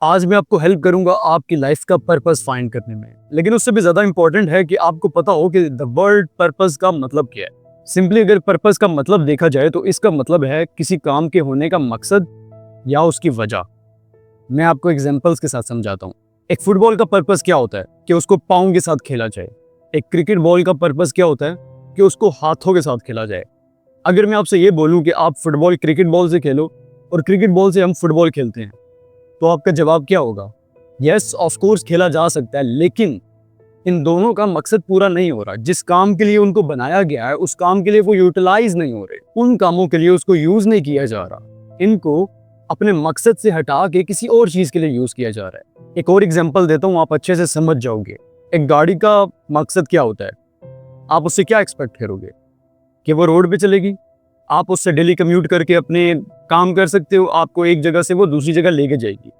आज मैं आपको हेल्प करूंगा आपकी लाइफ का पर्पस फाइंड करने में, लेकिन उससे भी ज्यादा इंपॉर्टेंट है कि आपको पता हो कि द वर्ड पर्पस का मतलब क्या है। सिंपली अगर पर्पस का मतलब देखा जाए तो इसका मतलब है किसी काम के होने का मकसद या उसकी वजह। मैं आपको एग्जांपल्स के साथ समझाता हूँ। एक फुटबॉल का पर्पस क्या होता है कि उसको पाँव के साथ खेला जाए। एक क्रिकेट बॉल का पर्पस क्या होता है कि उसको हाथों के साथ खेला जाए। अगर मैं आपसे ये बोलूँ कि आप फुटबॉल क्रिकेट बॉल से खेलो और क्रिकेट बॉल से हम फुटबॉल खेलते हैं, तो आपका जवाब क्या होगा? यस, ऑफ कोर्स खेला जा सकता है, लेकिन इन दोनों का मकसद पूरा नहीं हो रहा। जिस काम के लिए उनको बनाया गया है उस काम के लिए वो यूटिलाइज नहीं हो रहे, उन कामों के लिए उसको यूज नहीं किया जा रहा। इनको अपने मकसद से हटा के किसी और चीज के लिए यूज किया जा रहा है। एक और एग्जांपल देता हूँ, आप अच्छे से समझ जाओगे। एक गाड़ी का मकसद क्या होता है? आप उससे क्या एक्सपेक्ट करोगे? कि वो रोड पे चलेगी? आप उससे डेली कम्यूट करके अपने काम कर सकते हो, आपको एक जगह से वो दूसरी जगह लेके जाएगी।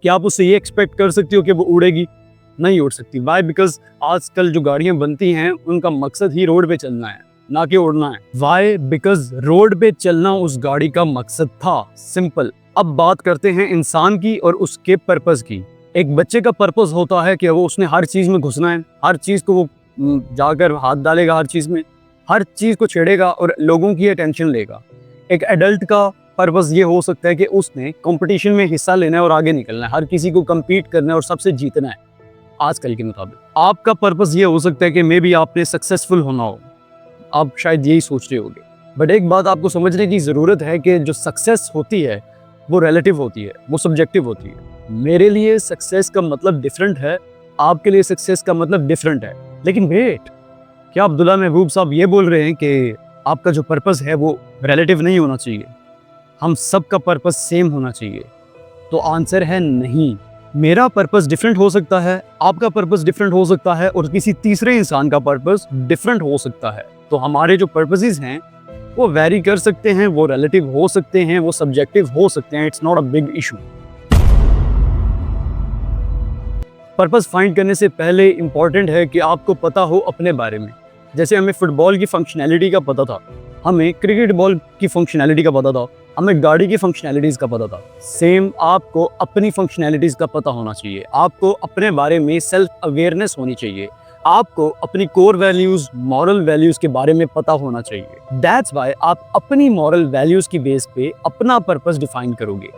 क्या आप उससे ये एक्सपेक्ट कर सकते हो कि वो उड़ेगी? नहीं उड़ सकती। वाई? बिकॉज आजकल जो गाड़ियां बनती हैं उनका मकसद ही रोड पे चलना है, ना कि उड़ना है। वाई? बिकॉज रोड पे चलना उस गाड़ी का मकसद था। सिंपल। अब बात करते हैं इंसान की और उसके पर्पस की। एक बच्चे का पर्पस होता है कि वो उसने हर चीज में घुसना है, हर चीज को वो जाकर हाथ डालेगा, हर चीज में हर चीज को छेड़ेगा और लोगों की अटेंशन लेगा। एक एडल्ट का पर्पस ये हो सकता है कि उसने कंपटीशन में हिस्सा लेना है और आगे निकलना है, हर किसी को compete करना है और सबसे जीतना है आजकल के मुताबिक। आपका पर्पस ये हो सकता है कि मे बी आपने सक्सेसफुल होना हो, आप शायद यही सोच रहे होंगे। बट एक बात आपको समझने की ज़रूरत है कि जो सक्सेस होती है वो रिलेटिव होती है, वो सब्जेक्टिव होती है। मेरे लिए सक्सेस का मतलब डिफरेंट है, आपके लिए सक्सेस का मतलब डिफरेंट है। लेकिन वेट, क्या अब्दुल्ला महबूब साहब ये बोल रहे हैं कि आपका जो पर्पस है वो रिलेटिव नहीं होना चाहिए, हम सबका पर्पस सेम होना चाहिए? तो आंसर है नहीं। मेरा पर्पस डिफरेंट हो सकता है, आपका पर्पस डिफरेंट हो सकता है और किसी तीसरे इंसान का पर्पस डिफरेंट हो सकता है। तो हमारे जो पर्पसेस हैं वो वैरी कर सकते हैं, वो रिलेटिव हो सकते हैं, वो सब्जेक्टिव हो सकते हैं। It's not a big issue. Purpose find करने से पहले इंपॉर्टेंट है कि आपको पता हो अपने बारे में। जैसे हमें फुटबॉल की फंक्शनैलिटी का पता था, हमें क्रिकेट बॉल की फंक्शनैलिटी का पता था, हमें गाड़ी की फंक्शनैलिटीज़ का पता था। सेम आपको अपनी फंक्शनैलिटीज़ का पता होना चाहिए। आपको अपने बारे में सेल्फ अवेयरनेस होनी चाहिए। आपको अपनी कोर वैल्यूज़, मॉरल वैल्यूज़ के बारे में पता होना चाहिए। दैट्स वाई आप अपनी मॉरल वैल्यूज़ की बेस पे अपना पर्पस डिफाइन करोगे,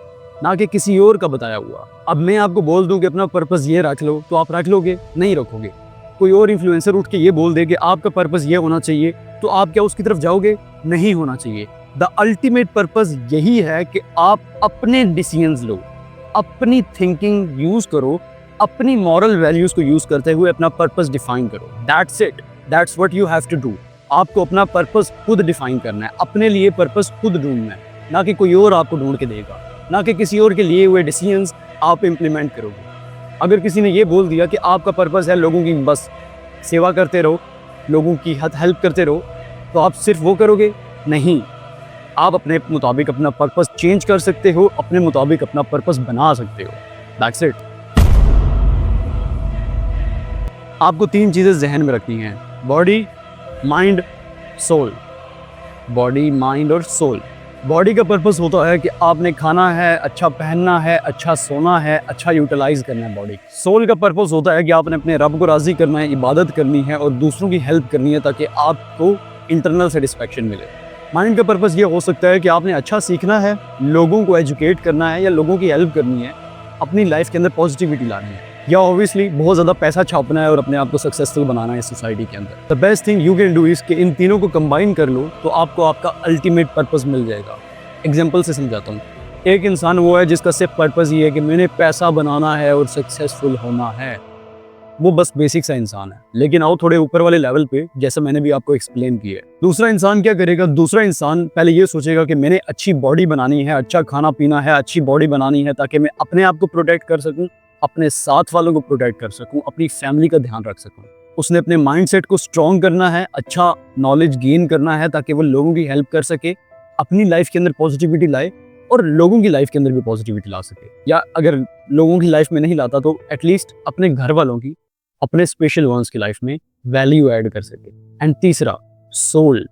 ना कि किसी और का बताया हुआ। अब मैं आपको बोल दूं कि अपना पर्पस ये रख लो, तो आप रख लोगे? नहीं रखोगे। कोई और इन्फ्लुएंसर उठ के ये बोल दे कि आपका पर्पस ये होना चाहिए, तो आप क्या उसकी तरफ जाओगे? नहीं होना चाहिए। द अल्टीमेट पर्पस यही है कि आप अपने डिसीजंस लो, अपनी थिंकिंग यूज करो, अपनी मॉरल वैल्यूज को यूज करते हुए अपना पर्पस डिफाइन करो। That's it, that's what you have to do. आपको अपना पर्पस खुद डिफाइन करना है, अपने लिए पर्पस खुद ढूंढना है, ना कि कोई और आपको ढूंढ के देगा, ना कि किसी और के लिए हुए डिसीजंस आप इम्प्लीमेंट करोगे। अगर किसी ने ये बोल दिया कि आपका पर्पस है लोगों की बस सेवा करते रहो, लोगों की हेल्प करते रहो, तो आप सिर्फ वो करोगे? नहीं, आप अपने मुताबिक अपना पर्पस चेंज कर सकते हो, अपने मुताबिक अपना पर्पस बना सकते हो। That's it. आपको तीन चीज़ें जहन में रखनी हैं: body, mind, soul. Body, mind और सोल। बॉडी का पर्पस होता है कि आपने खाना है, अच्छा पहनना है, अच्छा सोना है, अच्छा यूटिलाइज करना है बॉडी। सोल का पर्पस होता है कि आपने अपने रब को राज़ी करना है, इबादत करनी है और दूसरों की हेल्प करनी है ताकि आपको इंटरनल सेटिस्फैक्शन मिले। माइंड का पर्पस ये हो सकता है कि आपने अच्छा सीखना है, लोगों को एजुकेट करना है या लोगों की हेल्प करनी है, अपनी लाइफ के अंदर पॉजिटिविटी लानी है, या ऑब्वियसली बहुत ज़्यादा पैसा छापना है और अपने आप को सक्सेसफुल बनाना है सोसाइटी के अंदर। The best thing you can do is कि इन तीनों को कंबाइन कर लो, तो आपको आपका अल्टीमेट पर्पस मिल जाएगा। एग्जाम्पल से समझाता हूँ। एक इंसान वो है जिसका सिर्फ पर्पस ये है कि मैंने पैसा बनाना है और सक्सेसफुल होना है, वो बस बेसिक सा इंसान है। लेकिन आओ थोड़े ऊपर वाले लेवल पे, जैसे मैंने भी आपको एक्सप्लेन किया है। दूसरा इंसान क्या करेगा? दूसरा इंसान पहले ये सोचेगा कि मैंने अच्छी बॉडी बनानी है, अच्छा खाना पीना है, अच्छी बॉडी बनानी है ताकि मैं अपने आप को प्रोटेक्ट कर सकूं, अपने साथ वालों को प्रोटेक्ट कर सकूं, अपनी फैमिली का ध्यान रख सकूं। उसने अपने माइंडसेट को स्ट्रॉन्ग करना है, अच्छा नॉलेज गेन करना है ताकि वो लोगों की हेल्प कर सके, अपनी लाइफ के अंदर पॉजिटिविटी लाए और लोगों की लाइफ के अंदर भी पॉजिटिविटी ला सके। या अगर लोगों की लाइफ में नहीं लाता तो एटलीस्ट अपने घर वालों की, अपने स्पेशल वंस की लाइफ में वैल्यू ऐड कर सके। एंड तीसरा, सोल,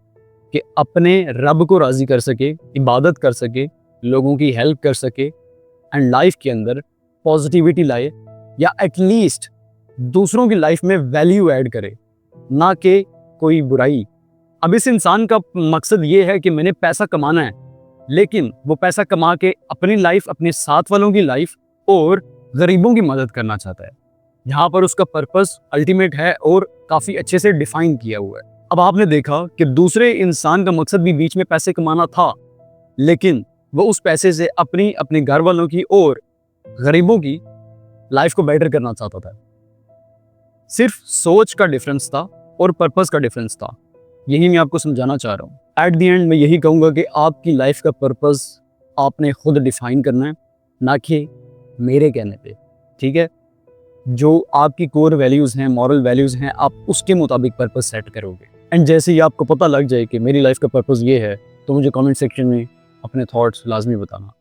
कि अपने रब को राजी कर सके, इबादत कर सके, लोगों की हेल्प कर सके एंड लाइफ के अंदर पॉजिटिविटी लाए या एटलीस्ट दूसरों की लाइफ में वैल्यू ऐड करे, ना कि कोई बुराई। अब इस इंसान का मकसद ये है कि मैंने पैसा कमाना है, लेकिन वो पैसा कमा के अपनी लाइफ, अपने साथ वालों की लाइफ और गरीबों की मदद करना चाहता है। यहाँ पर उसका पर्पस अल्टीमेट है और काफ़ी अच्छे से डिफाइन किया हुआ है। अब आपने देखा कि दूसरे इंसान का मकसद भी बीच में पैसे कमाना था, लेकिन वो उस पैसे से अपने घर वालों की और गरीबों की लाइफ को बेटर करना चाहता था। सिर्फ सोच का डिफरेंस था और पर्पस का डिफरेंस था। यही मैं आपको समझाना चाह रहा हूँ। एट द एंड मैं यही कहूँगा कि आपकी लाइफ का पर्पस आपने खुद डिफाइन करना है, ना कि मेरे कहने पे। ठीक है, जो आपकी कोर वैल्यूज़ हैं, मॉरल वैल्यूज़ हैं, आप उसके मुताबिक पर्पस सेट करोगे। एंड जैसे ही आपको पता लग जाए कि मेरी लाइफ का पर्पस ये है, तो मुझे कमेंट सेक्शन में अपने थॉट्स लाजमी बताना।